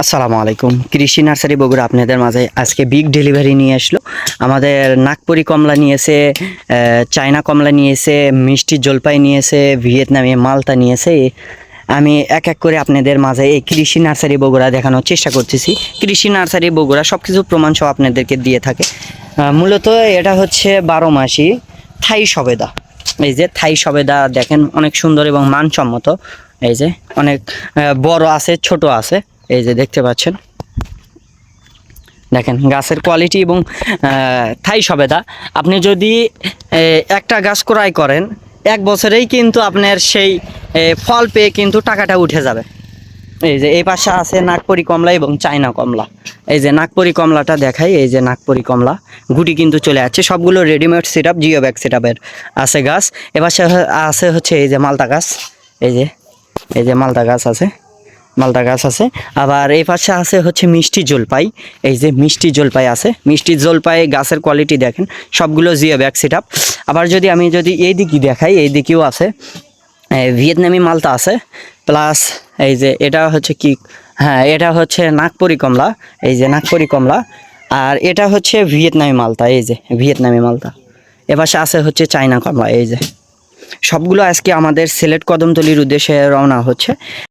আসসালামু আলাইকুম। কৃষি নার্সারি বগুড়া আপনাদের মাঝে আজকে বিগ ডেলিভারি নিয়ে আসলো। আমাদের নাগপুরি কমলা নিয়েছে, চায়না কমলা নিয়েছে, মিষ্টি জলপাই নিয়েছে, ভিয়েতনামি মালটা নিয়েছে। আমি এক এক করে আপনাদের মাঝে এই কৃষি নার্সারি বগুড়া দেখানোর চেষ্টা করতেছি। কৃষি নার্সারি বগুড়া সব কিছু প্রমাণ সহ আপনাদেরকে দিয়ে থাকে। মূলত এটা হচ্ছে 12 মাসি থাই সবেদা। এই যে থাই সবেদা দেখেন, অনেক সুন্দর এবং মানসম্মত। এই যে অনেক বড় আছে, ছোট আছে। এই যে দেখতে পাচ্ছেন, দেখেন গাছের কোয়ালিটি এবং থাই সবেদা। আপনি যদি একটা গাছ ক্রয় করেন, 1 বছরেই কিন্তু আপনার সেই ফল পেয়ে কিন্তু টাকাটা উঠে যাবে। এই যে এই পাশে আছে নাগপুরি কমলা এবং চায়না কমলা। এই যে নাগপুরি কমলাটা দেখাই, এই যে নাগপুরি কমলা গুটি কিন্তু চলে যাচ্ছে, সবগুলো রেডিমেড সিরাপ, জিও ব্যাগ সিরাপের আছে গাছ। এপাশে আছে হচ্ছে এই যে মালটা গাছ। এই যে মালটা গাছ আছে, মালটা গাছ আছে। আবার এই পাশে আছে হচ্ছে মিষ্টি জলপাই। এই যে মিষ্টি জলপাই আছে, মিষ্টি জলপাই গাছের কোয়ালিটি দেখেন, সবগুলো জিও ব্যাগ সিট আপ। আবার আমি যদি এই দিকে দেখাই, এই দিকেও আছে ভিয়েতনামি মালটা আছে, প্লাস এই যে এটা হচ্ছে কি, হ্যাঁ এটা হচ্ছে নাগপুরি কমলা। এই যে নাগপুরি কমলা, আর এটা হচ্ছে ভিয়েতনামি মালটা। এই যে ভিয়েতনামি মালটা। এপাশে আছে হচ্ছে চায়না কমলা। এই যে সবগুলো আজকে আমাদের সিলেট কদমতলির উদ্দেশ্যে রওনা হচ্ছে।